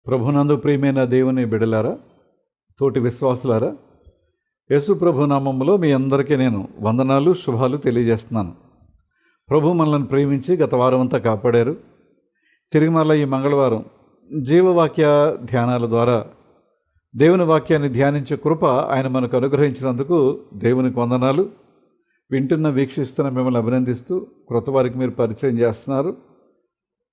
ప్రభునందు ప్రియమైన దేవుని బిడలారా, తోటి విశ్వాసులారా, యేసు ప్రభు నామములో మీ అందరికీ నేను వందనాలు, శుభాలు తెలియజేస్తున్నాను. ప్రభు మనల్ని ప్రేమించి గత వారం అంతా కాపాడారు. తిరిగి మళ్ళీ ఈ మంగళవారం జీవవాక్య ధ్యానాల ద్వారా దేవుని వాక్యాన్ని ధ్యానించే కృప ఆయన మనకు అనుగ్రహించినందుకు దేవునికి వందనాలు. వింటున్న వీక్షిస్తున్న మిమ్మల్ని అభినందిస్తూ క్రొత్త వారికి మీరు పరిచయం చేస్తున్నారు.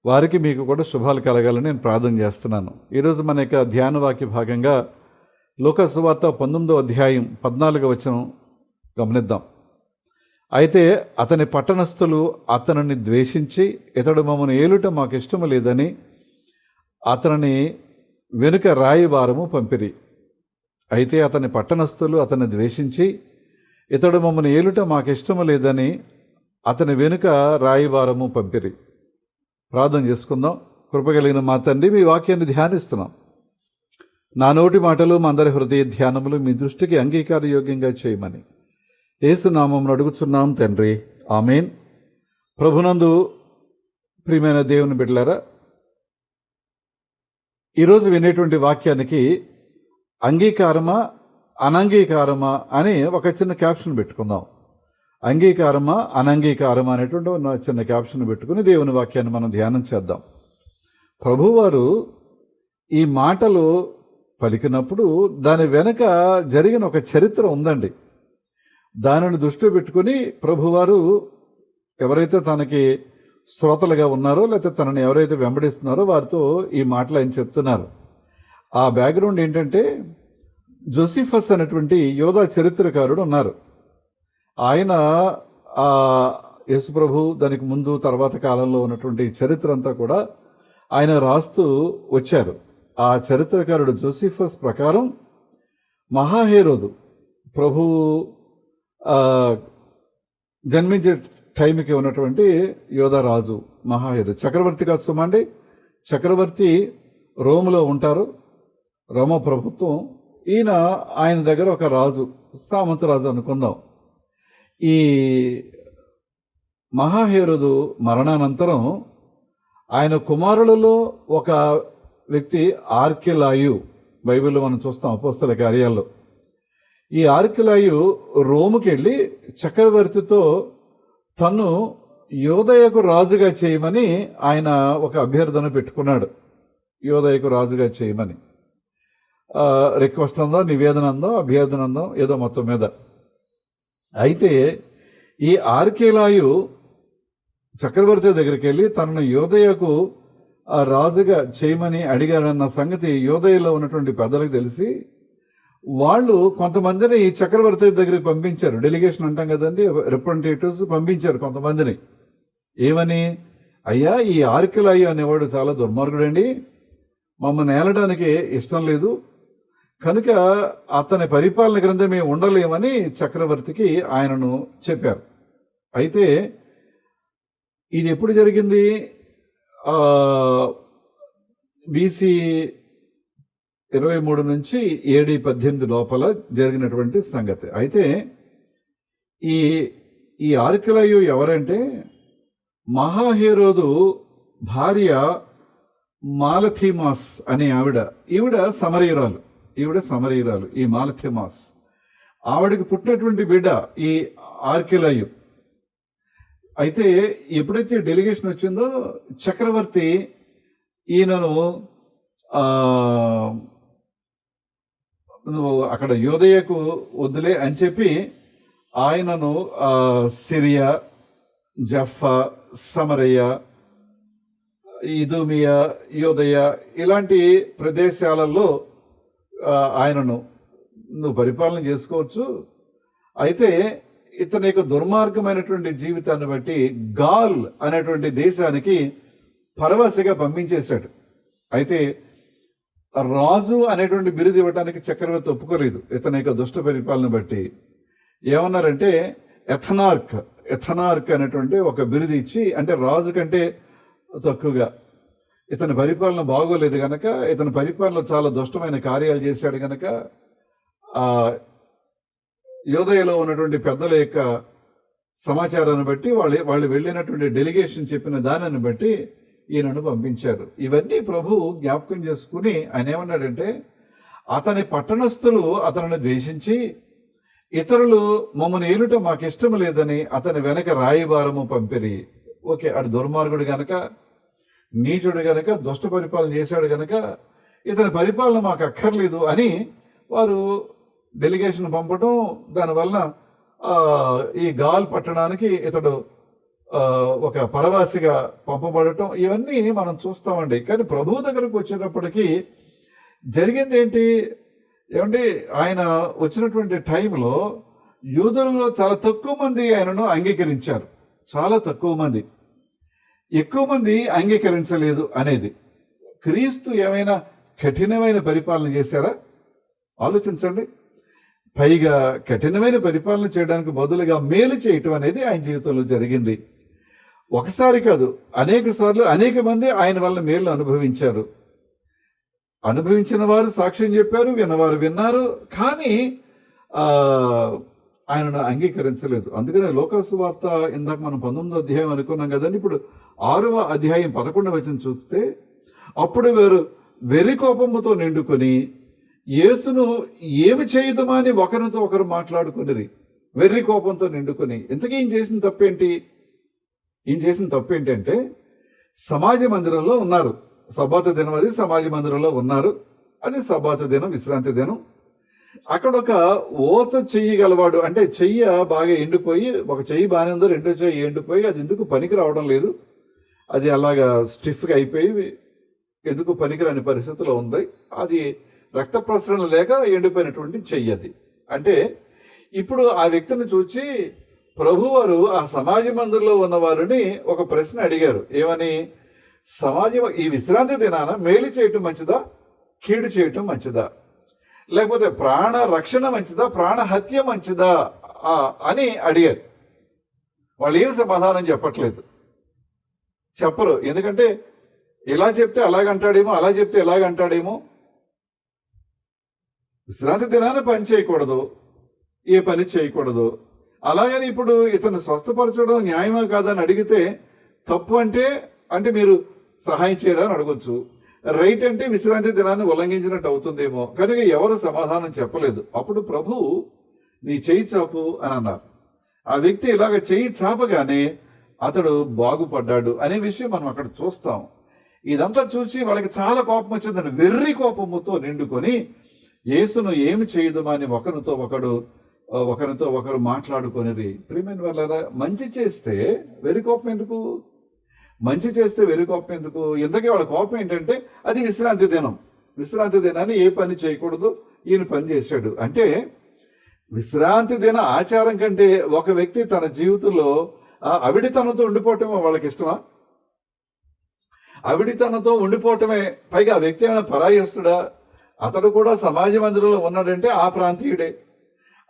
వారికి మీకు కూడా శుభాలు కలగాలని నేను ప్రార్థన చేస్తున్నాను. ఈరోజు మన యొక్క ధ్యాన వాక్య భాగంగా లూకా సువార్త 19వ అధ్యాయం 14వ వచనం గమనిద్దాం. అయితే అతని పట్టణస్థులు అతనిని ద్వేషించి, ఇతడు మమ్మను ఏలుట మాకు ఇష్టము లేదని అతనిని వెనుక రాయివారము పంపిరి. అయితే అతని పట్టణస్థులు అతన్ని ద్వేషించి, ఇతడు మమ్మను ఏలుట మాకు ఇష్టము లేదని అతని వెనుక రాయివారము పంపిరి. ప్రార్థన చేసుకుందాం. కృపగలిగిన మా తండ్రి, మీ వాక్యాన్ని ధ్యానిస్తున్నాం. నా నోటి మాటలు మా అందరి హృదయ ధ్యానములు మీ దృష్టికి అంగీకారయోగ్యంగా చేయమని యేసునామమున అడుగుచున్నాం తండ్రి, ఆమేన్. ప్రభునందు ప్రియమైన దేవుని బిడ్డలారా, ఈరోజు వినేటువంటి వాక్యానికి అంగీకారమా అనంగీకారమా అని ఒక చిన్న క్యాప్షన్ పెట్టుకుందాం. అంగీకారమా అనంగీకారమా అనేటువంటి చిన్న క్యాప్షన్ పెట్టుకుని దేవుని వాక్యాన్ని మనం ధ్యానం చేద్దాం. ప్రభువారు ఈ మాటలు పలికినప్పుడు దాని వెనక జరిగిన ఒక చరిత్ర ఉందండి. దానిని దృష్టిలో పెట్టుకుని ప్రభువారు ఎవరైతే తనకి శ్రోతలుగా ఉన్నారో, లేకపోతే తనని ఎవరైతే వెంబడిస్తున్నారో వారితో ఈ మాటలు ఆయన చెప్తున్నారు. ఆ బ్యాక్గ్రౌండ్ ఏంటంటే, జోసిఫస్ అనేటువంటి యోధా చరిత్రకారుడు ఉన్నారు. ఆయన యేసు ప్రభు దానికి ముందు తర్వాత కాలంలో ఉన్నటువంటి చరిత్ర అంతా కూడా ఆయన రాస్తూ వచ్చారు. ఆ చరిత్రకారుడు జోసిఫస్ ప్రకారం మహాహేరోదు ప్రభు జన్మించే టైంకి ఉన్నటువంటి యోధరాజు మహాహేరోదు చక్రవర్తి కాదు సుమండి. చక్రవర్తి రోములో ఉంటారు, రోమ ప్రభుత్వం. ఆయన దగ్గర ఒక రాజు, సామంతరాజు అనుకుందాం. ఈ మహాహేరోదు మరణానంతరం ఆయన కుమారులలో ఒక వ్యక్తి ఆర్కెలాయు, బైబిల్లో మనం చూస్తాం అపోస్తల కార్యాల్లో. ఈ ఆర్కెలాయు రోముకి వెళ్ళి చక్రవర్తితో తను యోదయకు రాజుగా చేయమని ఆయన ఒక అభ్యర్థన పెట్టుకున్నాడు. యోదయకు రాజుగా చేయమని రిక్వెస్ట్ అందాం, నివేదన అందాం, అభ్యర్థన అందాం, ఏదో మొత్తం మీద. అయితే ఈ ఆర్కెలాయు చక్రవర్తి దగ్గరికి వెళ్ళి తనను యోదయకు రాజుగా చేయమని అడిగాడన్న సంగతి యోదయలో ఉన్నటువంటి పెద్దలకు తెలిసి వాళ్ళు కొంతమందిని చక్రవర్తి దగ్గరికి పంపించారు. డెలిగేషన్ అంటాం కదండి, రిప్రజెంటేటివ్స్ పంపించారు కొంతమందిని. ఏమని? అయ్యా, ఈ ఆర్కెలాయు అనేవాడు చాలా దుర్మార్గుడండి, మమ్మల్ని ఏలడానికి ఇష్టం లేదు, కనుక అతని పరిపాలన క్రింద మేము ఉండలేమని చక్రవర్తికి ఆయనను చెప్పారు. అయితే ఇది ఎప్పుడు జరిగింది? BC 23 నుంచి AD 18 లోపల జరిగినటువంటి సంగతి. అయితే ఈ ఆర్కెలాయు ఎవరంటే, మహాహేరోదు భార్య మాలథీమాస్ అనే ఈవిడ సమరయురాలు. ఈ మాలథీమాస్. ఆవిడకి పుట్టినటువంటి బిడ్డ ఈ ఆర్కెలాయు. అయితే ఎప్పుడైతే డెలిగేషన్ వచ్చిందో చక్రవర్తి ఈయనను నువ్వు అక్కడ యోదయకు వద్దులే అని చెప్పి ఆయనను సిరియా, జఫా, సమరయ, ఇదూమియా, యోదయ ఇలాంటి ప్రదేశాలలో ఆయనను నువ్వు పరిపాలన చేసుకోవచ్చు. అయితే ఇతని యొక్క దుర్మార్గమైనటువంటి జీవితాన్ని బట్టి గాల్ అనేటువంటి దేశానికి పరవాసిగా పంపించేశాడు. అయితే రాజు అనేటువంటి బిరుదు ఇవ్వడానికి చక్రవర్తి ఒప్పుకోలేదు. ఇతని యొక్క దుష్ట పరిపాలన బట్టి ఏమన్నారంటే ఎథనార్క్ అనేటువంటి ఒక బిరుదు ఇచ్చి, అంటే రాజు కంటే తక్కువగా, ఇతని పరిపాలన బాగోలేదు గనక, ఇతని పరిపాలన చాలా దుష్టమైన కార్యాలు చేశాడు గనక యోదయలో ఉన్నటువంటి పెద్దల యొక్క సమాచారాన్ని బట్టి వాళ్ళు వెళ్ళినటువంటి డెలిగేషన్ చెప్పిన దానిని బట్టి ఈయనను పంపించారు. ఇవన్నీ ప్రభు జ్ఞాపకం చేసుకుని ఆయన ఏమన్నాడంటే, అతని పట్టణస్థులు అతనిని ద్వేషించి ఇతరులు మమ్మల్ని ఏలుట మాకు ఇష్టం లేదని అతని వెనక రాయబారము పంపిరి. ఓకే, అటు దుర్మార్గుడు గనక, నీచుడు గనక, దుష్ట పరిపాలన చేశాడు గనక ఇతని పరిపాలన మాకు అక్కర్లేదు అని వారు డెలిగేషన్ పంపడం, దానివల్ల ఈ గాల్ పట్టణానికి ఇతడు ఒక పరవాసిగా పంపబడటం, ఇవన్నీ మనం చూస్తామండి. కానీ ప్రభువు దగ్గరకు వచ్చేటప్పటికి జరిగింది ఏంటి ఏమండి, ఆయన వచ్చినటువంటి టైంలో యూదులలో చాలా తక్కువ మంది ఆయనను అంగీకరించారు. చాలా తక్కువ మంది, ఎక్కువ మంది అంగీకరించలేదు అనేది. క్రీస్తు ఏమైనా కఠినమైన పరిపాలన చేశారా? ఆలోచించండి. పైగా కఠినమైన పరిపాలన చేయడానికి బదులుగా మేలు చేయటం అనేది ఆయన జీవితంలో జరిగింది. ఒకసారి కాదు, అనేక సార్లు అనేక మంది ఆయన వల్ల మేలు అనుభవించారు. అనుభవించిన వారు సాక్ష్యం చెప్పారు, విన్నవారు విన్నారు, కానీ ఆయనను అంగీకరించలేదు. అందుకనే లోకాసు వార్త ఇందాక మనం 19వ అధ్యాయం అనుకున్నాం కదండి. ఇప్పుడు 6వ అధ్యాయం 11వ వచనం చూస్తే, అప్పుడు వారు వెర్రి కోపముతో నిండుకొని యేసును ఏమి చేయదమా అని ఒకరితో ఒకరు మాట్లాడుకుని వెర్రి కోపంతో నిండుకొని. ఇంతకీ ఈయన చేసిన తప్పేంటి? ఈయన చేసిన తప్పేంటంటే, సమాజ మందిరంలో ఉన్నారు. సబ్బాతు దినం, అది సమాజ మందిరంలో ఉన్నారు. అది సబ్బాతు దినం, విశ్రాంతి దినం. అక్కడ ఒక ఓచ చెయ్యి గలవాడు, అంటే చెయ్యి బాగా ఎండిపోయి, ఒక చెయ్యి బాగానే ఉందో, రెండో చెయ్యి ఎండిపోయి అది ఎందుకు పనికి రావడం లేదు, అది అలాగా స్టిఫ్గా అయిపోయి ఎందుకు పనికిరాని పరిస్థితిలో ఉంది. అది రక్త ప్రసరణ లేక ఎండిపోయినటువంటి చెయ్యి అది. అంటే ఇప్పుడు ఆ వ్యక్తిని చూచి ప్రభువారు ఆ సమాజ మందిరంలో ఉన్న వారిని ఒక ప్రశ్న అడిగారు. ఏమని? సమాజం ఈ విశ్రాంతి దినాన మేలు చేయటం మంచిదా, కీడు చేయటం మంచిదా, లేకపోతే ప్రాణ రక్షణ మంచిదా, ప్రాణ హత్య మంచిదా అని అడిగారు. వాళ్ళు ఏం సమాధానం చెప్పరు. ఎందుకంటే ఇలా చెప్తే అలాగంటాడేమో, అలా చెప్తే ఎలాగంటాడేమో. విశ్రాంతి దినాన పని చేయకూడదు, ఏ పని చేయకూడదు. అలాగని ఇప్పుడు ఇతను స్వస్థపరచడం న్యాయమా కాదని అడిగితే, తప్పు అంటే మీరు సహాయం చేయరా అని అడగొచ్చు. రైట్ అంటే విశ్రాంతి దినాన్ని ఉల్లంఘించినట్టు అవుతుందేమో. కనుక ఎవరు సమాధానం చెప్పలేదు. అప్పుడు ప్రభు నీ చెయ్యి చాపు అని అన్నారు. ఆ వ్యక్తి ఇలాగ చెయ్యి చాపగానే అతడు బాగుపడ్డాడు అనే విషయం మనం అక్కడ చూస్తాం. ఇదంతా చూసి వాళ్ళకి చాలా కోపం వచ్చిందని వెర్రి కోపముతో నిండుకొని యేసును ఏమి చేయదుమా అని ఒకరితో ఒకరు మాట్లాడుకొనిరి. ప్రియమైన వాళ్ళారా, మంచి చేస్తే వెర్రి కోపం ఎందుకు? మంచి చేస్తే వెర్రి కోపం ఎందుకు? ఇంతకీ వాళ్ళ కోపం ఏంటంటే, అది విశ్రాంతి దినం, విశ్రాంతి దినాన్ని ఏ పని చేయకూడదు, ఈయన పని చేశాడు. అంటే విశ్రాంతి దిన ఆచారం కంటే ఒక వ్యక్తి తన జీవితంలో అవిడితనంతో ఉండిపోవటమే వాళ్ళకి ఇష్టమా? అవిడితనంతో ఉండిపోవటమే. పైగా ఆ వ్యక్తి ఏమైనా పరాయస్తుడా? అతడు కూడా సమాజ మందిరంలో ఉన్నాడంటే ఆ ప్రాంతీయుడే,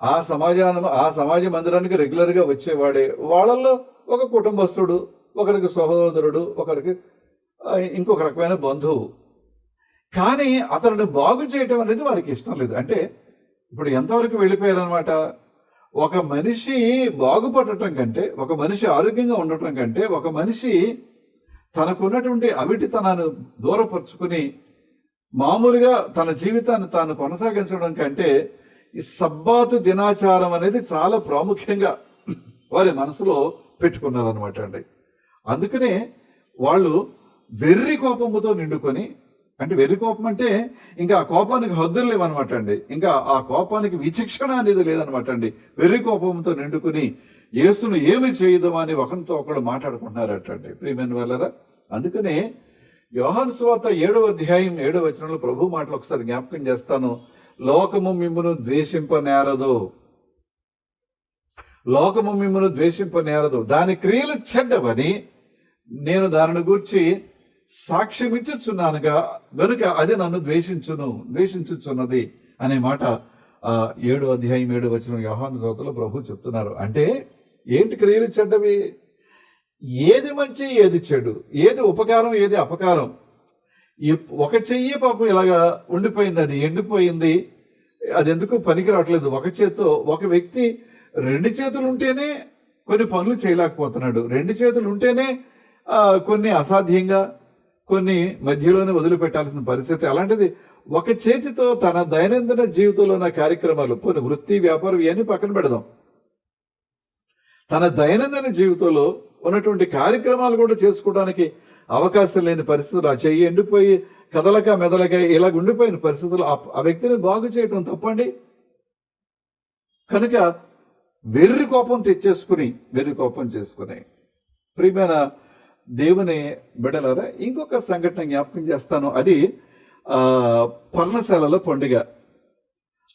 ఆ సమాజ మందిరానికి రెగ్యులర్గా వచ్చేవాడే. వాళ్ళల్లో ఒక కుటుంబస్తుడు, ఒకరికి సహోదరుడు, ఒకరికి ఇంకొక రకమైన బంధువు. కానీ అతను బాగు చేయటం అనేది వారికి ఇష్టం లేదు. అంటే ఇప్పుడు ఎంతవరకు వెళ్ళిపోయారనమాట. ఒక మనిషి బాగుపడటం కంటే, ఒక మనిషి ఆరోగ్యంగా ఉండటం కంటే, ఒక మనిషి తనకున్నటువంటి అవిటితనాన్ని దూరపరుచుకుని మామూలుగా తన జీవితాన్ని తాను కొనసాగించడం కంటే ఈ సబ్బాతు దినాచారం అనేది చాలా ప్రాముఖ్యంగా వారి మనసులో పెట్టుకున్నారనమాట అండి. అందుకనే వాళ్ళు వెర్రి కోపముతో నిండుకొని, అంటే వెర్రి కోపం అంటే ఇంకా ఆ కోపానికి హద్దులు లేవన్నమాట అండి. ఇంకా ఆ కోపానికి విచక్షణ అనేది లేదనమాట అండి. వెర్రి కోపంతో నిండుకుని యేసును ఏమి చేయదమా అని ఒకరితో ఒకళ్ళు మాట్లాడుకుంటున్నారటండి. ప్రియమైన వాళ్ళరా, అందుకనే యోహాను సువార్త 7వ అధ్యాయం 7వ వచనంలో ప్రభు మాటలు ఒకసారి జ్ఞాపకం చేస్తాను. లోకము మిమ్మును ద్వేషింపనేరదు, లోకము మిమ్మును ద్వేషింపనేరదు, దాని క్రియలు చెడ్డవని నేను దానిని గూర్చి సాక్ష్యం ఇచ్చుచున్నానుగా, గనుక అది నన్ను ద్వేషించుచున్నది అనే మాట 7వ అధ్యాయం 7వ వచనం యోహాను సువార్తలో ప్రభు చెప్తున్నారు. అంటే ఏంటి క్రియలు చెడ్డవి? ఏది మంచి, ఏది చెడు, ఏది ఉపకారం, ఏది అపకారం. ఒక చెయ్యి పాపం ఇలాగా ఉండిపోయింది, అది ఎండిపోయింది, అది ఎందుకు పనికి రావట్లేదు. ఒక చేత్తో ఒక వ్యక్తి 2 చేతులు ఉంటేనే కొన్ని పనులు చేయలేకపోతున్నాడు, 2 చేతులు ఉంటేనే కొన్ని అసాధ్యంగా, కొన్ని మధ్యలోనే వదిలిపెట్టాల్సిన పరిస్థితి. అలాంటిది ఒక చేతితో తన దైనందిన జీవితంలో ఉన్న కార్యక్రమాలు, కొన్ని వృత్తి వ్యాపారం ఇవన్నీ పక్కన పెడదాం, తన దైనందిన జీవితంలో ఉన్నటువంటి కార్యక్రమాలు కూడా చేసుకోవడానికి అవకాశం లేని పరిస్థితులు, ఆ చెయ్యి ఎండిపోయి కదలక మెదలక ఇలాగ ఉండిపోయిన పరిస్థితులు ఆ వ్యక్తిని బాగు చేయటం తప్పండి. కనుక వెర్రి కోపం చేసుకుని ప్రియమైన దేవుని బిడ్డలారా, ఇంకొక సంఘటన జ్ఞాపకం చేస్తాను. అది పర్ణశాలలో పండుగ.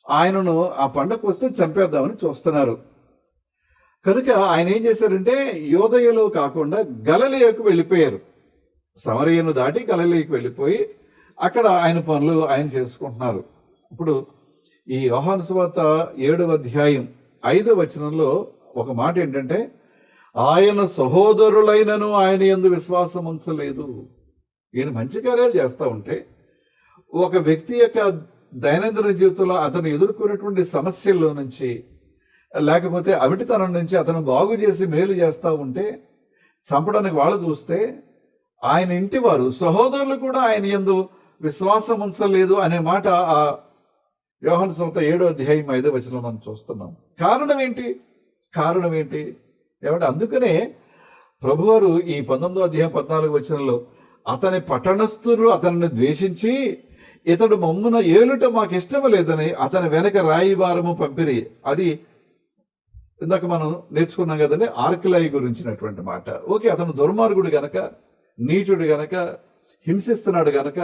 ఆయనను ఆ పండుగకు వస్తే చంపేద్దామని చూస్తున్నారు. కనుక ఆయన ఏం చేశారంటే యోదయలో కాకుండా గలిలయకు వెళ్ళిపోయారు. సమరయను దాటి గలిలయకు వెళ్ళిపోయి అక్కడ ఆయన పనులు ఆయన చేసుకుంటున్నారు. ఇప్పుడు ఈ యోహాను సువార్త 7వ అధ్యాయం 5వ వచనంలో ఒక మాట ఏంటంటే, ఆయన సహోదరులైనను ఆయన యందు విశ్వాసం ఉంచలేదు. ఈయన మంచి కార్యాలు చేస్తూ ఉంటే ఒక వ్యక్తి యొక్క దైనందిన జీవితంలో అతను ఎదుర్కొనేటువంటి సమస్యల్లో నుంచి, లేకపోతే అవిటితనం నుంచి అతను బాగు చేసి మేలు చేస్తూ ఉంటే చంపడానికి వాళ్ళు చూస్తే ఆయన ఇంటి వారు సహోదరులు కూడా ఆయన యందు విశ్వాసం ఉంచలేదు అనే మాట ఆ యోహాను సువార్త 7వ అధ్యాయం 5వ వచనంలో మనం చూస్తున్నాం. కారణం ఏంటి ఏమంటే, అందుకనే ప్రభువారు ఈ 19వ అధ్యాయం 14వ వచనంలో అతని పట్టణస్థులు అతనిని ద్వేషించి ఇతడు మమ్మున ఏలుట మాకు ఇష్టం లేదని అతని వెనక రాయివారము పంపిరి. అది ఇందాక మనం నేర్చుకున్నాం కదండి, ఆర్కిలాయి గురించినటువంటి మాట. ఓకే, అతను దుర్మార్గుడు గనక, నీచుడు గనక, హింసిస్తున్నాడు గనక,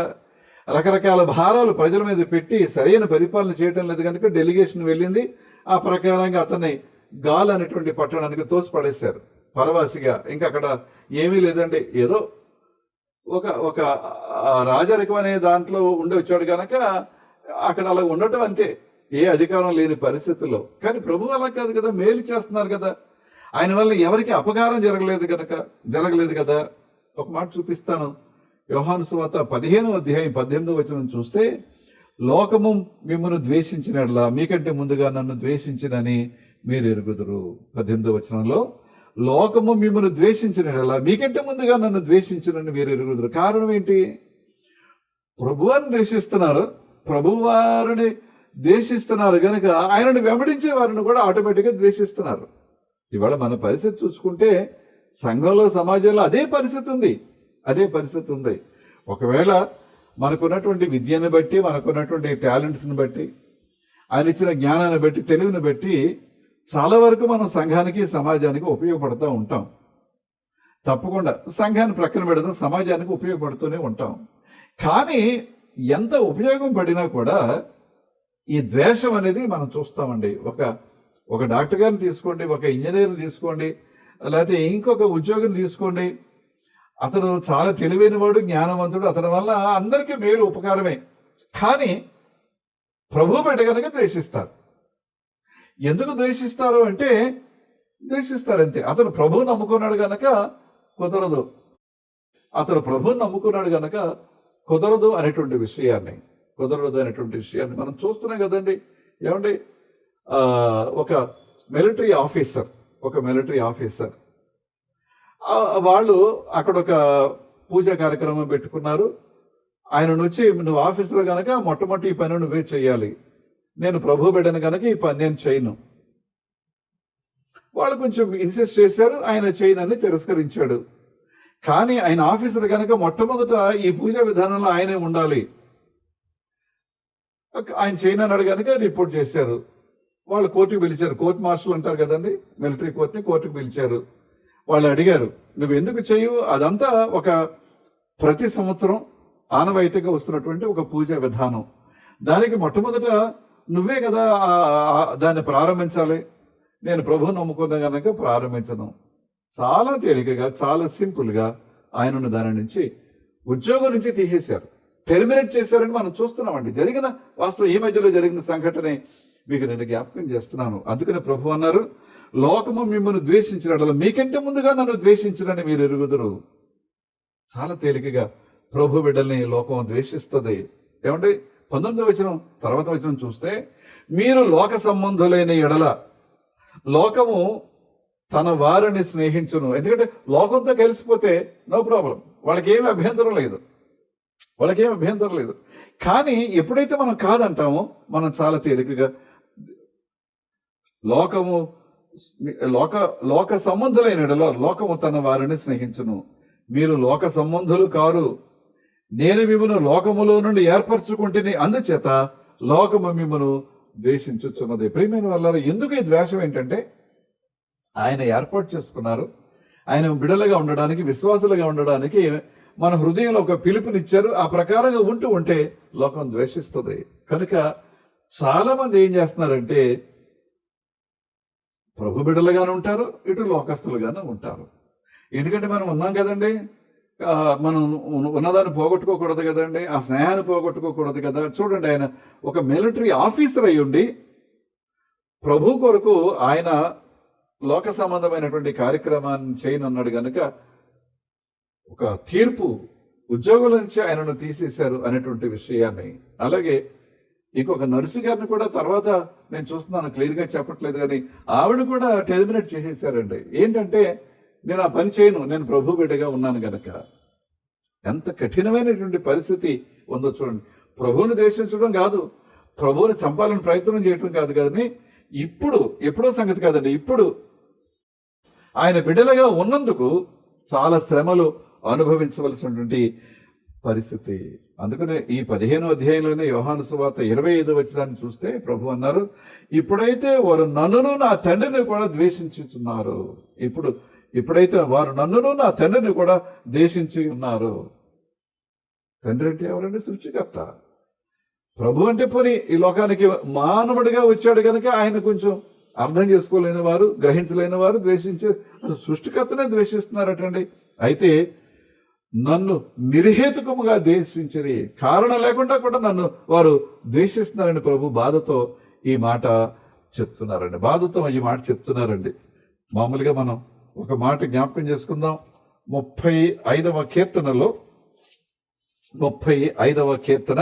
రకరకాల భారాలు ప్రజల మీద పెట్టి సరైన పరిపాలన చేయటం లేదు కనుక డెలిగేషన్ వెళ్ళింది. ఆ ప్రకారంగా అతన్ని గాల్ అనేటువంటి పట్టణానికి తోసిపడేశారు పరవాసిగా. ఇంకా అక్కడ ఏమీ లేదండి, ఏదో ఒక రాజరికం అనే దాంట్లో ఉండి వచ్చాడు కనుక అక్కడ అలా ఉండటం అంతే, ఏ అధికారం లేని పరిస్థితుల్లో. కానీ ప్రభు అలా కాదు కదా, మేలు చేస్తున్నారు కదా, ఆయన వల్ల ఎవరికి అపకారం జరగలేదు కదా. ఒక మాట చూపిస్తాను. యోహాను సువార్త 15వ అధ్యాయం 18వ వచనం చూస్తే, లోకము మిమ్మల్ని ద్వేషించినట్లా మీకంటే ముందుగా నన్ను ద్వేషించినని మీరు ఎరుగుదురు. 18వ వచనంలో లోకము మిమ్మల్ని ద్వేషించినట్లా మీకంటే ముందుగా నన్ను ద్వేషించినని మీరు ఎరుగుదురు. కారణం ఏంటి? ప్రభువారిని ద్వేషిస్తున్నారు, ప్రభువారిని ద్వేషిస్తున్నారు కనుక ఆయనను వెంబడించే వారిని కూడా ఆటోమేటిక్గా ద్వేషిస్తున్నారు. ఇవాళ మన పరిస్థితి చూసుకుంటే సంఘంలో, సమాజంలో అదే పరిస్థితి ఉంది. ఒకవేళ మనకున్నటువంటి విద్యను బట్టి, మనకున్నటువంటి టాలెంట్స్ని బట్టి, ఆయన ఇచ్చిన జ్ఞానాన్ని బట్టి, తెలివిని బట్టి చాలా వరకు మనం సంఘానికి, సమాజానికి ఉపయోగపడుతూ ఉంటాం. తప్పకుండా సంఘాన్ని ప్రక్కన పెడదాం, సమాజానికి ఉపయోగపడుతూనే ఉంటాం. కానీ ఎంత ఉపయోగం పడినా కూడా ఈ ద్వేషం అనేది మనం చూస్తామండి. ఒక డాక్టర్ గారిని తీసుకోండి, ఒక ఇంజనీర్ని తీసుకోండి, లేకపోతే ఇంకొక ఉద్యోగిని తీసుకోండి. అతను చాలా తెలివైన వాడు, జ్ఞానవంతుడు, అతని వల్ల అందరికీ మేలు, ఉపకారమే. కానీ ప్రభు బిడ్డ కనుక ద్వేషిస్తారు. ఎందుకు ద్వేషిస్తారు అంటే ద్వేషిస్తారంతే. అతను ప్రభువు నమ్ముకున్నాడు గనక కుదరదు అనేటువంటి విషయాన్ని మనం చూస్తున్నాం కదండి. ఏమండి, ఒక మిలిటరీ ఆఫీసర్ వాళ్ళు అక్కడ ఒక పూజా కార్యక్రమం పెట్టుకున్నారు. ఆయన వచ్చి, నువ్వు ఆఫీసర్ కనుక మొట్టమొదటి ఈ పని నువ్వే చేయాలి, నేను ప్రభు బిడ్డను కనుక ఈ పని నేను చేయను. వాళ్ళు కొంచెం ఇన్సిస్ట్ చేశారు, ఆయన చేయనని తిరస్కరించాడు. కానీ ఆయన ఆఫీసర్ కనుక మొట్టమొదట ఈ పూజా విధానంలో ఆయనే ఉండాలి, ఆయన చేయనన్నాడు కనుక రిపోర్ట్ చేశారు. వాళ్ళు కోర్టుకు పిలిచారు, కోర్టు మార్షల్ అంటారు కదండి, మిలిటరీ కోర్టుకు పిలిచారు. వాళ్ళు అడిగారు, నువ్వు ఎందుకు చేయు? అదంతా ప్రతి సంవత్సరం ఆనవాయితీగా వస్తున్నటువంటి ఒక పూజా విధానం. దానికి మొట్టమొదట నువ్వే కదా దాన్ని ప్రారంభించాలి. నేను ప్రభువు నమ్ముకున్న కనుక ప్రారంభించను. చాలా తేలికగా, చాలా సింపుల్గా ఆయనను దాని నుంచి, ఉద్యోగం నుంచి తీసేశారు, టెర్మినేట్ చేశారని మనం చూస్తున్నామండి. వాస్తవం ఈ మధ్యలో జరిగిన సంఘటనే మీకు నేను జ్ఞాపకం చేస్తున్నాను. అందుకని ప్రభు అన్నారు, లోకము మిమ్మల్ని ద్వేషించినట్ల మీకంటే ముందుగా నన్ను ద్వేషించినని మీరు ఎరుగుదురు. చాలా తేలికగా ప్రభు బిడ్డల్ని లోకం ద్వేషిస్తుంది. ఏమండి, 19వ వచనం తర్వాత వచనం చూస్తే, మీరు లోక సంబంధులైన ఎడల లోకము తన వారిని స్నేహించును. ఎందుకంటే లోకంతో కలిసిపోతే నో ప్రాబ్లం, వాళ్ళకి ఏమి అభ్యంతరం లేదు. వాళ్ళకేం అభ్యంతరం లేదు. కానీ ఎప్పుడైతే మనం కాదంటామో మనం చాలా తేలికగా లోకము లోక లోక సంబంధులైన యెడల లోకము తన వారిని స్నేహించును. మీరు లోక సంబంధులు కారు, నేను మిమ్మను లోకములో నుండి ఏర్పరచుకుంటేనే, అందుచేత లోకము మిమ్మను ద్వేషించుచున్నది. ప్రియమైన వాళ్ళారా, ఎందుకు ఈ ద్వేషం ఏంటంటే ఆయన ఏర్పాటు చేసుకున్నారు. ఆయన బిడలుగా ఉండడానికి, విశ్వాసులుగా ఉండడానికి మన హృదయంలో ఒక పిలుపునిచ్చారు. ఆ ప్రకారంగా ఉంటే లోకం ద్వేషిస్తుంది. కనుక చాలా మంది ఏం చేస్తున్నారంటే ప్రభు బిడలుగానే ఉంటారు, ఇటు లోకస్తులుగానే ఉంటారు. ఎందుకంటే మనం ఉన్నాం కదండి, మనం ఉన్నదాన్ని పోగొట్టుకోకూడదు కదండి, ఆ స్నేహాన్ని పోగొట్టుకోకూడదు కదా. చూడండి, ఆయన ఒక మిలిటరీ ఆఫీసర్ అయి ఉండి ప్రభు కొరకు ఆయన లోక సంబంధమైనటువంటి కార్యక్రమాన్ని చేయనన్నాడు కనుక ఒక తీర్పు, ఉద్యోగుల నుంచి ఆయనను తీసేశారు అనేటువంటి విషయాన్ని. అలాగే ఇంకొక నర్సు గారిని కూడా తర్వాత నేను చూస్తున్నాను, క్లియర్గా చెప్పట్లేదు కానీ ఆవిడ కూడా టెర్మినేట్ చేసేసారండి. ఏంటంటే నేను ఆ పని చేయను, నేను ప్రభు బిడ్డగా ఉన్నాను గనక. ఎంత కఠినమైనటువంటి పరిస్థితి ఉందో చూడండి. ప్రభువుని ద్వేషించడం కాదు, ప్రభువుని చంపాలని ప్రయత్నం చేయడం కాదు కానీ ఎప్పుడో సంగతి కాదండి, ఇప్పుడు ఆయన బిడ్డలుగా ఉన్నందుకు చాలా శ్రమలు అనుభవించవలసినటువంటి పరిస్థితి. అందుకనే ఈ 15వ అధ్యాయంలోనే యోహాను సువార్త 25వ వచనాన్ని చూస్తే ప్రభు అన్నారు, ఇప్పుడైతే వారు నన్నును నా తండ్రిని కూడా ద్వేషించుచున్నారు. ఇప్పుడైతే వారు నన్నును నా తండ్రిని కూడా ద్వేషించి ఉన్నారు. తండ్రి అంటే ఎవరండి? సృష్టికర్త. ప్రభు అంటే పోనీ ఈ లోకానికి మానవుడిగా వచ్చాడు కనుక ఆయన కొంచెం అర్థం చేసుకోలేని వారు, గ్రహించలేని వారు ద్వేషించే, సృష్టికర్తనే ద్వేషిస్తున్నారటండి. అయితే నన్ను నిర్హేతుకముగా ద్వేషించరి, కారణం లేకుండా కూడా నన్ను వారు ద్వేషిస్తున్నారని ప్రభు బాధతో ఈ మాట చెప్తున్నారండి. మామూలుగా మనం ఒక మాట జ్ఞాపకం చేసుకుందాం. 35వ కీర్తనలో 35వ కీర్తన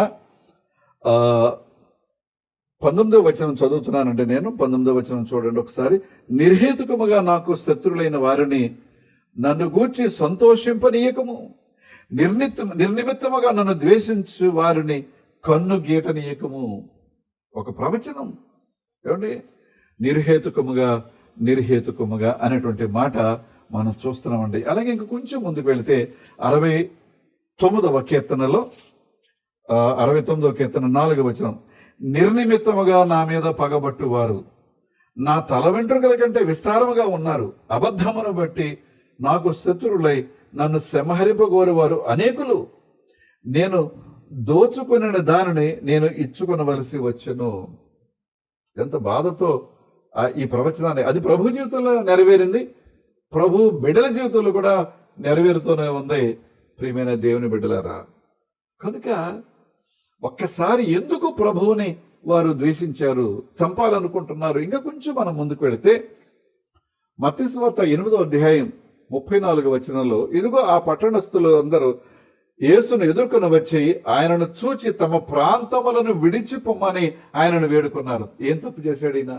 19వ వచనం చదువుతున్నానండి నేను. 19వ వచనం చూడండి ఒకసారి. నిర్హేతుకముగా నాకు శత్రులైన వారిని నన్ను గూర్చి సంతోషింపనీయకము, నిర్నిమిత్తముగా నన్ను ద్వేషించు వారిని కన్ను గీటనీయకము. ఒక ప్రవచనం ఏమండి, నిర్హేతుకముగా అనేటువంటి మాట మనం చూస్తున్నామండి. అలాగే ఇంక కొంచెం ముందుకు వెళితే 69వ కీర్తనలో 69వ కీర్తన 4వ వచనం. నిర్నిమిత్తముగా నా మీద పగబట్టువారు నా తల వెంట్రుకల కంటే విస్తారముగా ఉన్నారు. అబద్ధమును బట్టి నాకు శత్రులై నన్ను సంహరింపగోరువారు అనేకులు. నేను దోచుకుని దానిని నేను ఇచ్చుకొనవలసి వచ్చెను. ఎంత బాధతో ఈ ప్రవచనాన్ని, అది ప్రభు జీవితంలో నెరవేరింది, ప్రభు బిడ్డల జీవితంలో కూడా నెరవేరుతూనే ఉంది. ప్రియమైన దేవుని బిడ్డలారా, కనుక ఒక్కసారి ఎందుకు ప్రభువుని వారు ద్వేషించారు, చంపాలనుకుంటున్నారు? ఇంకా కొంచెం మనం ముందుకు వెళితే మత్తయి సువార్త 8వ అధ్యాయం 34వ వచనంలో, ఇదిగో ఆ పట్టణస్థులు అందరూ యేసును ఎదుర్కొని వచ్చి ఆయనను చూచి తమ ప్రాంతములను విడిచిపోమ్మని ఆయనను వేడుకున్నారు. ఏం తప్పు చేశాడు ఈయన?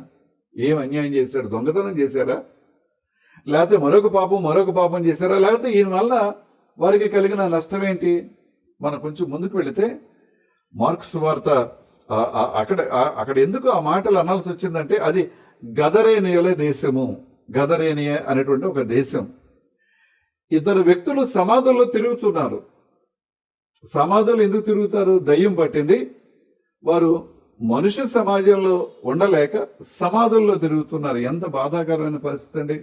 ఏం అన్యాయం చేశాడు? దొంగతనం చేశారా? లేకపోతే మరొక పాపం చేశారా? లేకపోతే ఈయన వల్ల వారికి కలిగిన నష్టం ఏంటి? మనం కొంచెం ముందుకు వెళితే మార్కు సువార్త అక్కడ ఎందుకు ఆ మాటలు అనాల్సి వచ్చిందంటే, అది గదరేనియల దేశము. గదరేనియ అనేటువంటి ఒక దేశం. ఇద్దరు వ్యక్తులు సమాధుల్లో తిరుగుతున్నారు. సమాధులు ఎందుకు తిరుగుతారు? దయ్యం పట్టింది. వారు మనుష్య సమాజంలో ఉండలేక సమాధుల్లో తిరుగుతున్నారు. ఎంత బాధాకరమైన పరిస్థితి అండి.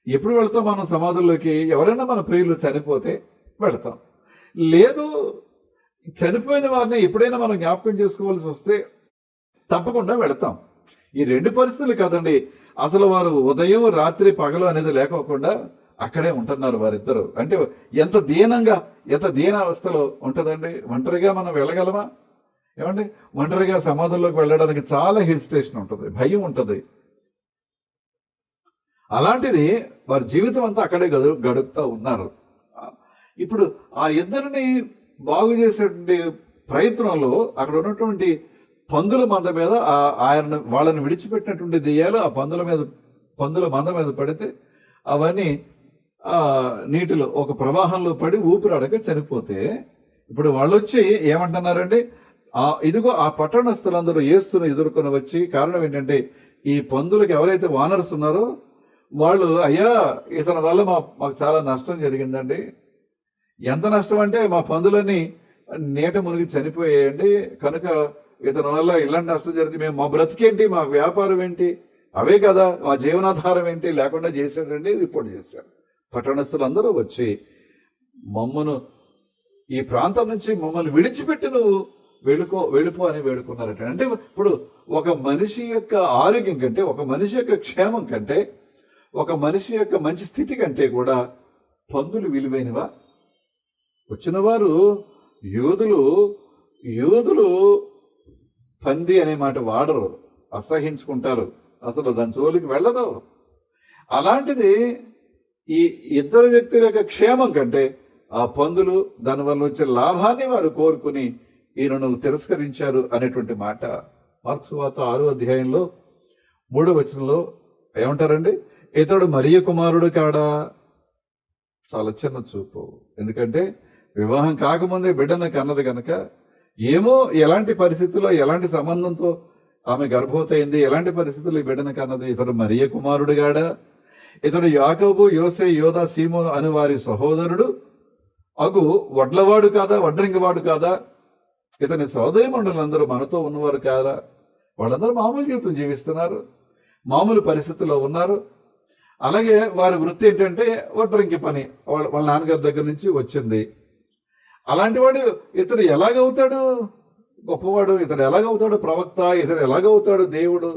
ఎప్పుడు వెళ్తాం మనం సమాధుల్లోకి? ఎవరైనా మన ప్రియులు చనిపోతే వెళతాం. లేదు, చనిపోయిన వారిని ఎప్పుడైనా మనం జ్ఞాపకం చేసుకోవాల్సి వస్తే తప్పకుండా వెళతాం. ఈ రెండు పరిస్థితులు కాదండి, అసలు వారు ఉదయం రాత్రి పగలు అనేది లేకోకుండా అక్కడే ఉంటున్నారు వారిద్దరు. అంటే ఎంత దీనావస్థలో ఉంటుందండి. ఒంటరిగా మనం వెళ్ళగలమా? ఏమండి, ఒంటరిగా సమాధుల్లోకి వెళ్ళడానికి చాలా హెసిటేషన్ ఉంటుంది, భయం ఉంటుంది. అలాంటిది వారి జీవితం అంతా అక్కడే గడుపుతూ ఉన్నారు. ఇప్పుడు ఆ ఇద్దరిని బాగు చేసేటువంటి ప్రయత్నంలో అక్కడ ఉన్నటువంటి పందుల మంద మీద వాళ్ళని విడిచిపెట్టినటువంటి దెయ్యాలు ఆ పందుల మంద మీద పడితే అవన్నీ నీటిలో ఒక ప్రవాహంలో పడి ఊపిరాడక చనిపోతే ఇప్పుడు వాళ్ళు వచ్చి ఏమంటున్నారండి, ఇదిగో ఆ పట్టణస్థులందరూ యేసును ఎదుర్కొని వచ్చి, కారణం ఏంటంటే ఈ పందులకు ఎవరైతే వానర్స్ ఉన్నారో వాళ్ళు, అయ్యా ఇతని వల్ల మాకు చాలా నష్టం జరిగిందండి. ఎంత నష్టం అంటే మా పందులన్నీ నీట మునిగి చనిపోయాయండి. కనుక ఇతని వల్ల ఇలాంటి నష్టం జరిగింది. మా బ్రతికేంటి, మా వ్యాపారం ఏంటి, అవే కదా మా జీవనాధారం ఏంటి లేకుండా చేశాడండి రిపోర్ట్ చేశాడు. పట్టణస్థులందరూ వచ్చి మమ్మను ఈ ప్రాంతం నుంచి మమ్మల్ని విడిచిపెట్టి నువ్వు వెళ్ళిపో అని వేడుకున్నారట. అంటే ఇప్పుడు ఒక మనిషి యొక్క ఆరోగ్యం కంటే, ఒక మనిషి యొక్క క్షేమం కంటే, ఒక మనిషి యొక్క మంచి స్థితి కంటే కూడా పందులు విలువైనవా? వచ్చిన వారు యూదులు పంది అనే మాట వాడరు, అసహించుకుంటారు, అసలు దాని జోలికి వెళ్ళరు. అలాంటిది ఈ ఇద్దరు వ్యక్తుల యొక్క క్షేమం కంటే ఆ పందులు దానివల్ల వచ్చే లాభాన్ని వారు కోరుకుని ఈయనను తిరస్కరించారు అనేటువంటి మాట మార్కు సువార్త 6వ అధ్యాయంలో 3వ వచనంలో ఏమంటారండి, ఇతడు మరియ కుమారుడు కాడా? చాలా చిన్న చూపు. ఎందుకంటే వివాహం కాకముందే బిడ్డను కన్నది కనుక, ఏమో ఎలాంటి పరిస్థితుల్లో ఎలాంటి సంబంధంతో ఆమె గర్భవతి అయింది, ఎలాంటి పరిస్థితుల్లో ఈ బిడ్డను కన్నది, ఇతడు మరియ కుమారుడు గాడా? ఇతడు యాకోబు, యోసే, యోదా, సీమోను అని వారి సహోదరుడు అగు వడ్లవాడు కాదా, వడ్రింగవాడు కాదా? ఇతని సోదరీమణులందరూ మనతో ఉన్నవారు కాదా? వాళ్ళందరూ మామూలు జీవితం జీవిస్తున్నారు, మామూలు పరిస్థితుల్లో ఉన్నారు. అలాగే వారి వృత్తి ఏంటంటే వడ్రంగి పని, వాళ్ళ నాన్నగారి దగ్గర నుంచి వచ్చింది. అలాంటి వాడు ఇతడు ఎలాగవుతాడు గొప్పవాడు, ఇతడు ఎలాగవుతాడు ప్రవక్త, ఇతడు ఎలాగవుతాడు దేవుడు?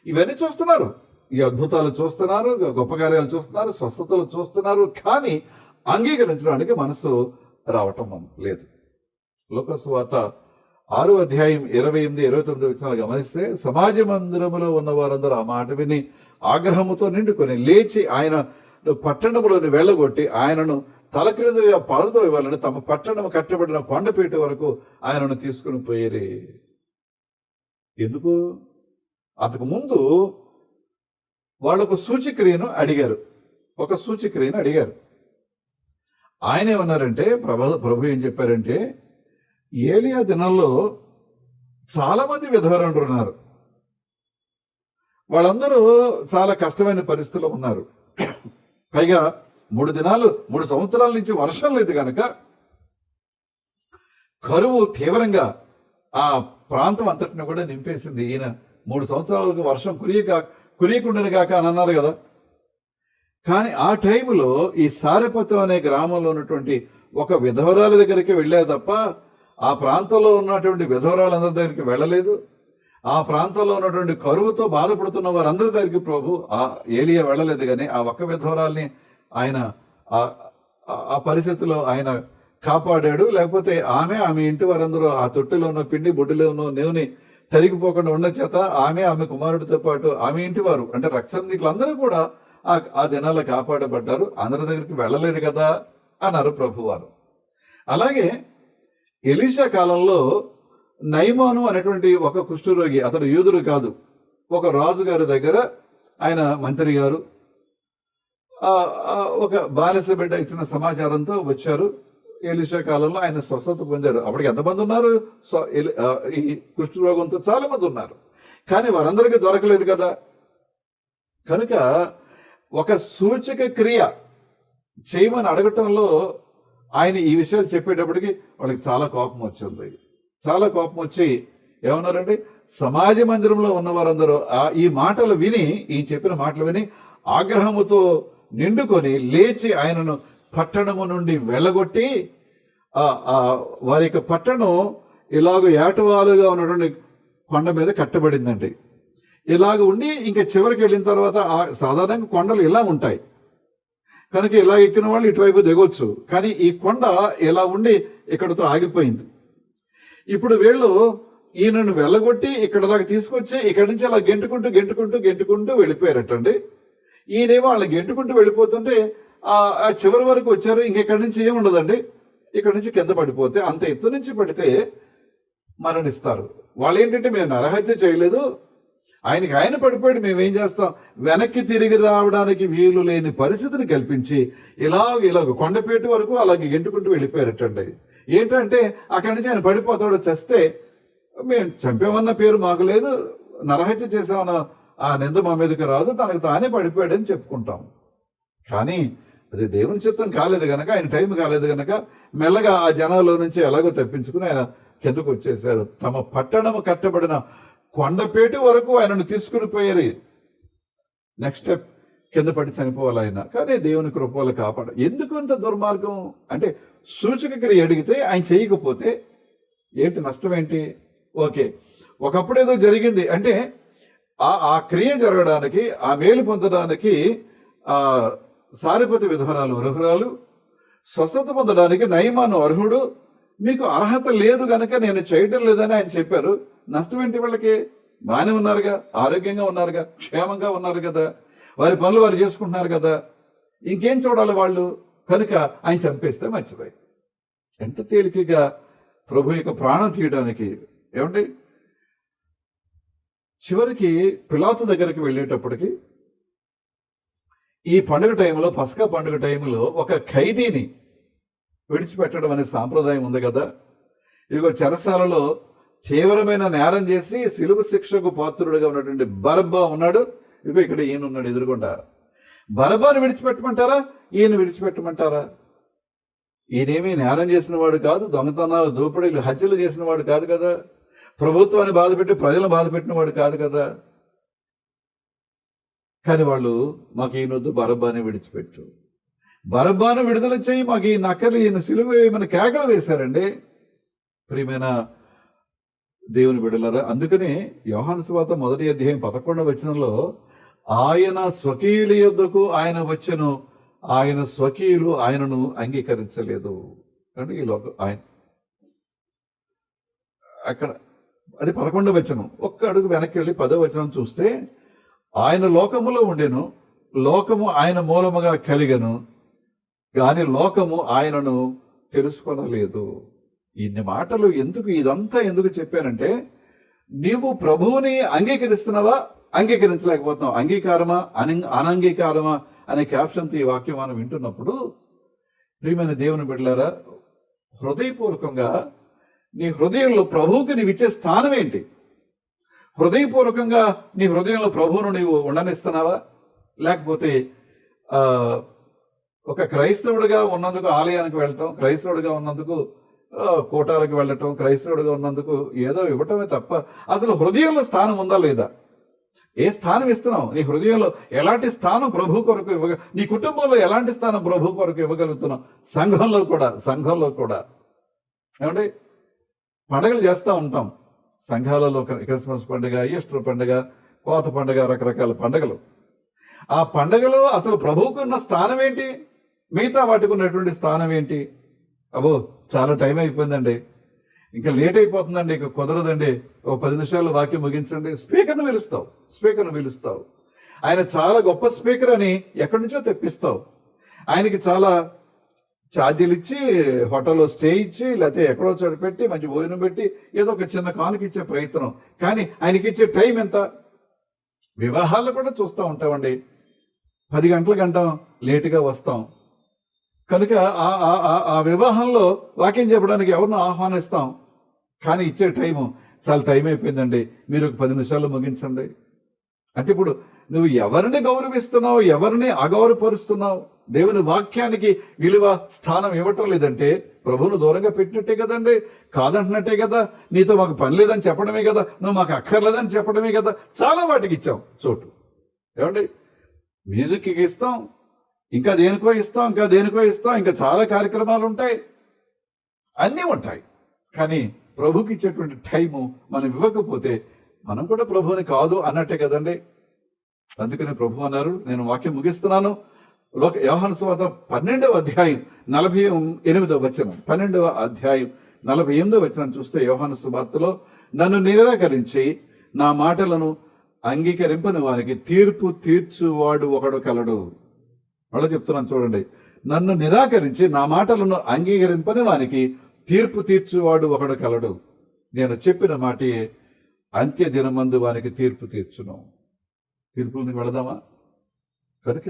ఇవన్నీ చూస్తున్నారు, ఈ అద్భుతాలు చూస్తున్నారు, గొప్ప కార్యాలు చూస్తున్నారు, స్వస్థతలు చూస్తున్నారు, కానీ అంగీకరించడానికి మనసు రావటం లేదు. లోక సువార్త 6వ అధ్యాయం 28, 29 వచనాలు గమనిస్తే, సమాజ మందిరములో ఉన్న వారందరూ ఆ మాట విని ఆగ్రహముతో నిండుకొని లేచి ఆయన పట్టణములోని వెళ్ళగొట్టి ఆయనను తలక్రిందుగా పడతో ఇవ్వాలని తమ పట్టణము కట్టబడిన కొండపీట వరకు ఆయనను తీసుకుని పోయేరి. ఎందుకు? అంతకు ముందు వాళ్ళొక సూచక్రియను అడిగారు, ఆయన ఏమన్నారంటే, ప్రభు ఏం చెప్పారంటే, ఏలియా దినాల్లో చాలా మంది విధవరాండ్రు ఉన్నారు, వాళ్ళందరూ చాలా కష్టమైన పరిస్థితుల్లో ఉన్నారు. పైగా 3 సంవత్సరాల నుంచి వర్షం లేదు కనుక కరువు తీవ్రంగా ఆ ప్రాంతం అంతటిని కూడా నింపేసింది. ఈయన 3 సంవత్సరాలకు వర్షం కురియకుండానే కాక అని అన్నారు కదా. కానీ ఆ టైంలో ఈ సారెపతం అనే గ్రామంలో ఉన్నటువంటి ఒక విధవరాల దగ్గరికి వెళ్ళే తప్ప ఆ ప్రాంతంలో ఉన్నటువంటి విధవరాలందరి దగ్గరికి వెళ్ళలేదు. ఆ ప్రాంతంలో ఉన్నటువంటి కరువుతో బాధపడుతున్న వారందరి దగ్గరికి ప్రభు ఏలియా వెళ్ళలేదు. కానీ ఆ ఒక్క విధవరాల్ని ఆయన ఆ పరిస్థితిలో ఆయన కాపాడాడు. లేకపోతే ఆమె ఇంటి వారందరూ ఆ తొట్టిలో ఉన్న పిండి బొడ్డులో ఉన్న నేవుని తరిగిపోకుండా ఉన్న చేత ఆమె కుమారుడితో పాటు ఆమె ఇంటి వారు అంటే రక్షణీకులందరూ కూడా ఆ దినాల్లో కాపాడబడ్డారు. అందరి దగ్గరికి వెళ్ళలేదు కదా అన్నారు ప్రభువారు. అలాగే ఎలీషా కాలంలో నయమాను అనేటువంటి ఒక కుష్ఠరోగి, అతడు యూదుడు కాదు, ఒక రాజు గారి దగ్గర ఆయన మంత్రి గారు ఒక బానిస బిడ్డ ఇచ్చిన సమాచారంతో వచ్చారు. ఎలీషా కాలంలో ఆయన స్వస్థత పొందారు. అప్పటికి ఎంతమంది ఉన్నారు? ఈ కుష్ఠరోగంతో చాలా మంది ఉన్నారు, కానీ వారందరికీ దొరకలేదు కదా. కనుక ఒక సూచక క్రియ చేయమని అడగటంలో ఆయన ఈ విషయాలు చెప్పేటప్పటికి వాళ్ళకి చాలా కోపం వచ్చింది. చాలా కోపం వచ్చి ఏమన్నారంటే, సమాజ మందిరంలో ఉన్న వారందరూ ఈ మాటలు విని, ఈ చెప్పిన మాటలు విని ఆగ్రహముతో నిండుకొని లేచి ఆయనను పట్టణము నుండి వెళ్ళగొట్టి వారి యొక్క పట్టణం ఇలాగ ఏటవాలుగా ఉన్నటువంటి కొండ మీద కట్టబడిందండి. ఇలాగ ఉండి ఇంకా చివరికి వెళ్ళిన తర్వాత సాధారణంగా కొండలు ఇలా ఉంటాయి కనుక ఇలా ఎక్కిన వాళ్ళు ఇటువైపు దిగొచ్చు, కానీ ఈ కొండ ఇలా ఉండి ఇక్కడతో ఆగిపోయింది. ఇప్పుడు వీళ్ళు ఈయనను వెళ్ళగొట్టి ఇక్కడ దాకా తీసుకొచ్చి ఇక్కడి నుంచి అలా గెంటుకుంటూ వెళ్ళిపోయారటండి. ఈయనేమో వాళ్ళని గెంటుకుంటూ వెళ్ళిపోతుంటే ఆ చివరి వరకు వచ్చారు. ఇంకెక్కడి నుంచి ఏముండదండి, ఇక్కడ నుంచి కింద పడిపోతే అంత ఎత్తు నుంచి పడితే మరణిస్తారు. వాళ్ళు ఏంటంటే, మేము నరహత్య చేయలేదు, ఆయన పడిపోయాడు, మేమేం చేస్తాం, వెనక్కి తిరిగి రావడానికి వీలు లేని పరిస్థితిని కల్పించి ఇలాగ కొండపేట వరకు అలాగే గెంటుకుంటూ వెళ్ళిపోయారటండి. ఏంటంటే అక్కడి నుంచి ఆయన పడిపోతాడు, చస్తే మేము చంపామన్న పేరు మాకు లేదు, నరహత్య చేసామన్న ఆ నింద మా మీదకి రాదు, తనకు తానే పడిపోయాడని చెప్పుకుంటాం. కానీ అది దేవుని చిత్తం కాలేదు గనక, ఆయన టైం కాలేదు గనక మెల్లగా ఆ జనాల్లో నుంచి ఎలాగో తప్పించుకుని ఆయన కిందకు వచ్చేసారు. తమ పట్టణము కట్టబడిన కొండపేట వరకు ఆయనను తీసుకుని పోయారు. నెక్స్ట్ స్టెప్ కింద పడి చనిపోవాలి ఆయన. కానీ దేవుని కృప వల్ల కాపాడు. ఎందుకు ఇంత దుర్మార్గం అంటే, సూచక క్రియ అడిగితే ఆయన చేయకపోతే ఏంటి నష్టం ఏంటి? ఓకే, ఒకప్పుడు ఏదో జరిగింది అంటే ఆ క్రియ జరగడానికి, ఆ మేలు పొందడానికి ఆ సారిపతి విధవరాలు అర్హురాలు, స్వస్థత పొందడానికి నయమాను అర్హుడు. మీకు అర్హత లేదు గనక నేను చేయటం లేదని ఆయన చెప్పారు. నష్టం ఏంటి? వాళ్ళకి బాగానే ఉన్నారుగా, ఆరోగ్యంగా ఉన్నారుగా, క్షేమంగా ఉన్నారు కదా, వారి పనులు వారు చేసుకుంటున్నారు కదా, ఇంకేం చూడాలి వాళ్ళు? కనుక ఆయన చంపేస్తే మంచిది. ఎంత తేలికగా ప్రభు యొక్క ప్రాణం తీయడానికి. ఏమండి, చివరికి పిలాతు దగ్గరికి వెళ్ళేటప్పటికి ఈ పండుగ టైంలో, పస్కా పండుగ టైంలో ఒక ఖైదీని విడిచిపెట్టడం అనే సాంప్రదాయం ఉంది కదా. ఇదిగో చెరసాలలో తీవ్రమైన నేరం చేసి శిలువ శిక్షకు పాత్రుడుగా ఉన్నటువంటి బరబ్బా ఉన్నాడు. ఇదిగో ఇక్కడ ఈయన ఉన్నాడు ఎదురుగుండా. బరబ్బాను విడిచిపెట్టమంటారా? ఈయన విడిచిపెట్టమంటారా? ఈయనేమీ నేరం చేసిన వాడు కాదు, దొంగతనాలు, దోపిడీలు, హత్యలు చేసిన వాడు కాదు కదా, ప్రభుత్వాన్ని బాధపెట్టి ప్రజలను బాధపెట్టిన వాడు కాదు కదా. కానీ వాళ్ళు మాకు ఈయనొద్దు, బరబ్బాని విడిచిపెట్టు, బరబ్బాను విడుదల చేయి, మాకు ఈ నక్కలు, ఈయన సిలువ వేయమని కేకలు వేశారండి. ప్రియమైన దేవుని బిడ్డలారా, అందుకనే యోహాను సువార్త 1వ అధ్యాయం 11వ వచనంలో ఆయన స్వకీయుల యొద్దకు ఆయన వచ్చెను, ఆయన స్వకీయులు ఆయనను అంగీకరించలేదు. అంటే ఈ లోక ఆయన అక్కడ అది 11వ వచనం. ఒక్క అడుగు వెనక్కి వెళ్ళి 10వ వచనం చూస్తే, ఆయన లోకములో ఉండెను, లోకము ఆయన మూలముగా కలిగను, గాని లోకము ఆయనను తెలుసుకొనలేదు. ఇన్ని మాటలు ఎందుకు, ఇదంతా ఎందుకు చెప్పానంటే, నీవు ప్రభువుని అంగీకరిస్తున్నావా, అంగీకరించలేకపోతున్నావు. అంగీకారమా అనంగీకారమా అనే క్యాప్షన్తో ఈ వాక్యం మనం వింటున్నప్పుడు, ప్రియమైన దేవుని బిడ్డలారా, హృదయపూర్వకంగా నీ హృదయంలో ప్రభువుకి నీవు ఇచ్చే స్థానం ఏంటి? హృదయపూర్వకంగా నీ హృదయంలో ప్రభువును నీవు ఉండనిస్తున్నావా? లేకపోతే ఒక క్రైస్తవుడిగా ఉన్నందుకు ఆలయానికి వెళ్ళటం, క్రైస్తవుడిగా ఉన్నందుకు కూటాలకు వెళ్ళటం, క్రైస్తవుడిగా ఉన్నందుకు ఏదో ఇవ్వటమే తప్ప అసలు హృదయంలో స్థానం ఉందా లేదా? ఏ స్థానం ఇస్తున్నావు? నీ హృదయంలో ఎలాంటి స్థానం ప్రభు కొరకు నీ కుటుంబంలో ఎలాంటి స్థానం ప్రభు కొరకు ఇవ్వగలుగుతున్నావు? సంఘంలో కూడా ఏమండి, పండుగలు చేస్తూ ఉంటాం సంఘాలలో. క్రిస్మస్ పండుగ, ఈస్టర్ పండుగ, కోత పండుగ, రకరకాల పండుగలు. ఆ పండుగలో అసలు ప్రభువుకు ఉన్న స్థానం ఏంటి? మిగతా వాటికి ఉన్నటువంటి స్థానం ఏంటి? అబ్బో చాలా టైం అయిపోయిందండి, ఇంకా లేట్ అయిపోతుందండి, ఇంకా కుదరదండి, ఒక 10 నిమిషాలు వాక్యం ముగించండి, స్పీకర్ను పిలుస్తావు. ఆయన చాలా గొప్ప స్పీకర్ అని ఎక్కడి నుంచో తెప్పిస్తావు. ఆయనకి చాలా ఛార్జీలు ఇచ్చి, హోటల్లో స్టే ఇచ్చి, లేకపోతే ఎక్కడో చోటు పెట్టి మంచి భోజనం పెట్టి ఏదో ఒక చిన్న కానుక ఇచ్చే ప్రయత్నం. కానీ ఆయనకి ఇచ్చే టైం ఎంత? వివాహాల్లో కూడా చూస్తూ ఉంటామండి, 10 గంటలకు అంటాం, లేటుగా వస్తాం. కనుక ఆ వివాహంలో వాక్యం చెప్పడానికి ఎవరినో ఆహ్వానిస్తాం, కానీ ఇచ్చే టైము చాలా టైం అయిపోయిందండి, మీరు ఒక 10 నిమిషాల్లో ముగించండి అంటే, ఇప్పుడు నువ్వు ఎవరిని గౌరవిస్తున్నావు, ఎవరిని అగౌరవపరుస్తున్నావు? దేవుని వాక్యానికి విలువ, స్థానం ఇవ్వటం లేదంటే ప్రభువును దూరంగా పెట్టినట్టే కదండి, కాదంటున్నట్టే కదా. నీతో మాకు పని లేదని చెప్పడమే కదా, నువ్వు మాకు అక్కర్లేదని చెప్పడమే కదా. చాలా వాటికి ఇచ్చాం చోటు. ఏమండి, మ్యూజిక్కి ఇస్తాం, ఇంకా దేనికో ఇస్తాం, ఇంకా చాలా కార్యక్రమాలు ఉంటాయి, అన్నీ ఉంటాయి. కానీ ప్రభుకి ఇచ్చేటువంటి టైము మనం ఇవ్వకపోతే మనం కూడా ప్రభువుని కాదు అన్నట్టే కదండి. అందుకని ప్రభు అన్నారు, నేను వాక్యం ముగిస్తున్నాను. యోహాను సువార్త 12వ అధ్యాయం 48వ వచనం, 12వ అధ్యాయం 48వ వచనం చూస్తే, యోహాను సువార్తలో నన్ను నిరాకరించి నా మాటలను అంగీకరింపని వారికి తీర్పు తీర్చువాడు ఒకడు కలడు. మళ్ళీ చెప్తున్నాను చూడండి, నన్ను నిరాకరించి నా మాటలను అంగీకరింపని వానికి తీర్పు తీర్చువాడు ఒకడు కలడు. నేను చెప్పిన మాటే అంత్య దినమందు వానికి తీర్పు తీర్చును. తీర్పులకు వెళదామా? కనుక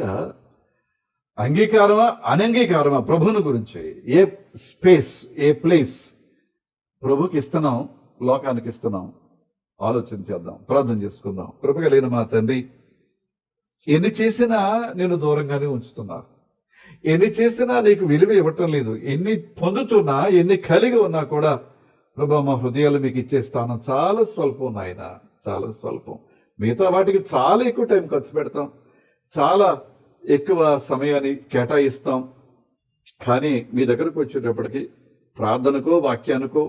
అంగీకారమా అనంగీకారమా ప్రభువుని గురించి ఏ స్పేస్, ఏ ప్లేస్ ప్రభుకి ఇస్తున్నాం, లోకానికి ఇస్తున్నాం? ఆలోచన చేద్దాం, ప్రార్థన చేసుకుందాం. కృప కలిగిన మా తండ్రి, ఎన్ని చేసినా నేను దూరంగానే ఉంచుతున్నారు. ఎన్ని చేసినా నీకు విలువ ఇవ్వటం లేదు. ఎన్ని పొందుతున్నా, ఎన్ని కలిగి ఉన్నా కూడా ప్రభా మా హృదయాలు మీకు ఇచ్చే స్థానం చాలా స్వల్పం నాయన, చాలా స్వల్పం. మిగతా వాటికి చాలా ఎక్కువ టైం ఖర్చు పెడతాం, చాలా ఎక్కువ సమయాన్ని కేటాయిస్తాం. కానీ మీ దగ్గరకు వచ్చేటప్పటికి ప్రార్థనకో వాక్యానికో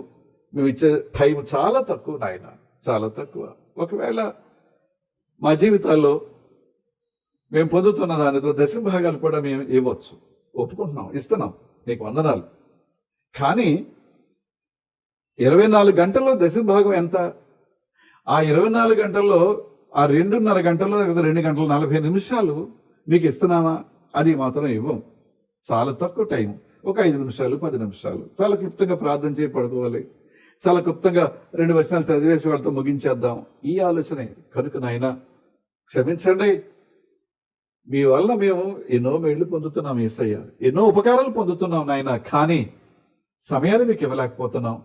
మేము ఇచ్చే టైం చాలా తక్కువ నాయన, చాలా తక్కువ. ఒకవేళ మా జీవితాల్లో మేము పొందుతున్న దానితో దశభాగాలు కూడా మేము ఇవ్వచ్చు, ఒప్పుకుంటున్నాం, ఇస్తున్నాం, నీకు వందనాలు. కానీ 24 గంటల్లో దశభాగం ఎంత? ఆ 24 గంటల్లో ఆ 2.5 గంటల్లో 2 గంటల 40 నిమిషాలు మీకు ఇస్తున్నామా? అది మాత్రం ఇవ్వం. చాలా తక్కువ టైం, ఒక 5 నిమిషాలు 10 నిమిషాలు చాలా క్లుప్తంగా ప్రార్థన చేయి పడుకోవాలి, చాలా క్లుప్తంగా 2 వచనాలు చదివేసి వాళ్ళతో ముగించేద్దాం, ఈ ఆలోచనే. కనుక నాయన క్షమించండి, మీ వల్ల మేము ఎన్నో మేళ్లు పొందుతున్నాం యేసయ్య, ఎన్నో ఉపకారాలు పొందుతున్నాం నాయన. కానీ సమయాన్ని మీకు ఇవ్వలేకపోతున్నాం,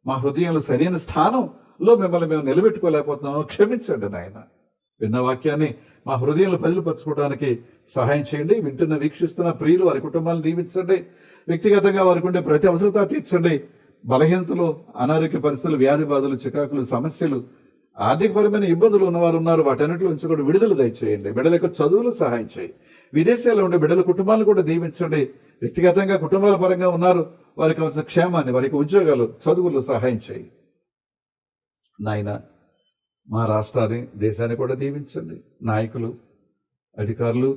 మా హృదయంలో సరైన స్థానంలో మిమ్మల్ని మేము నిలబెట్టుకోలేకపోతున్నాం. క్షమించండి నాయన. విన్న వాక్యాన్ని మా హృదయంలో బదిలిపరచుకోవడానికి సహాయం చేయండి. వింటున్న వీక్షిస్తున్న ప్రియులు, వారి కుటుంబాలను దీవించండి. వ్యక్తిగతంగా వారికి ఉండే ప్రతి అవసరత తీర్చండి. బలహీనతలు, అనారోగ్య పరిస్థితులు, వ్యాధి బాధలు, చికాకులు, సమస్యలు, ఆర్థికపరమైన ఇబ్బందులు ఉన్నవారు ఉన్నారు, వాటన్నిటిలో నుంచి కూడా విడుదల దయచేయండి. బిడ్డలకు చదువులు సహాయం చేయి. విదేశాల్లో ఉండే బిడ్డల కుటుంబాలను కూడా దీవించండి. వ్యక్తిగతంగా కుటుంబాల పరంగా ఉన్నారు, వారికి కావాల్సిన క్షేమాన్ని, వారికి ఉద్యోగాలు, చదువులు సహాయం చేయి నాయన. మా రాష్ట్రాన్ని, దేశాన్ని కూడా దీవించండి. నాయకులు, అధికారులు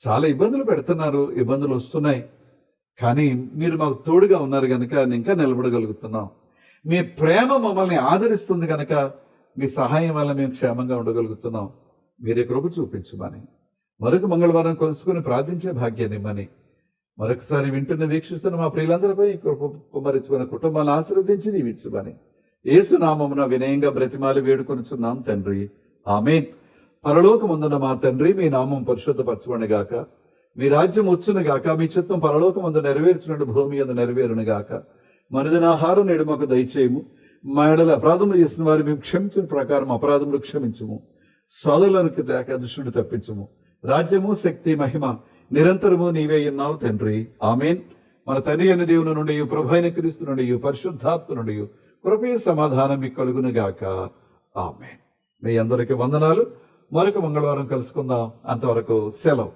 చాలా ఇబ్బందులు పెడుతున్నారు, ఇబ్బందులు వస్తున్నాయి. కానీ మీరు మాకు తోడుగా ఉన్నారు కనుక ఇంకా నిలబడగలుగుతున్నాం. మీ ప్రేమ మమ్మల్ని ఆదరిస్తుంది కనుక మీ సహాయం వల్ల మేము క్షేమంగా ఉండగలుగుతున్నాం. మీరే కృప చూపించమని, మరొక మంగళవారం కలుసుకుని ప్రార్థించే భాగ్యాన్ని ఇమ్మని, మరొకసారి వింటున్న వీక్షిస్తున్న మా ప్రియులందరిపై కృప కుమ్మరించుకున్న కుటుంబాలను ఆశీర్వదించి దీవించమని యేసు నామమున వినయంగా బ్రతిమాలి వేడుకొనుచున్నాం తండ్రి, ఆమేన్. పరలోకమందున మా తండ్రి, మీ నామం పరిశుద్ధపరచబడును గాక, మీ రాజ్యం వచ్చును గాక, మీ చిత్తం పరలోకమందు నెరవేర్చునట్టు భూమి యందు నెరవేరును గాక. మనుదిన ఆహారం నేడు మాకు దయచేయము, మా ఎడల అపరాధములు చేసిన వారు మేము క్షమించిన ప్రకారం అపరాధములు క్షమించుము, సోదరులకు తేక దుష్టుని తప్పించుము. రాజ్యము, శక్తి, మహిమ నిరంతరము నీవే ఉన్నావు తండ్రి, ఆమేన్. మన తండ్రి అయిన దేవుని నుండి, ప్రభు అయిన క్రీస్తు నుండి, పరిశుద్ధాత్మ నుండి కృపయ సమాధానం మీకు కలుగును గాక, ఆమేన్. మీ అందరికీ వందనాలు. మరొక మంగళవారం కలుసుకుందాం. అంతవరకు సెలవు.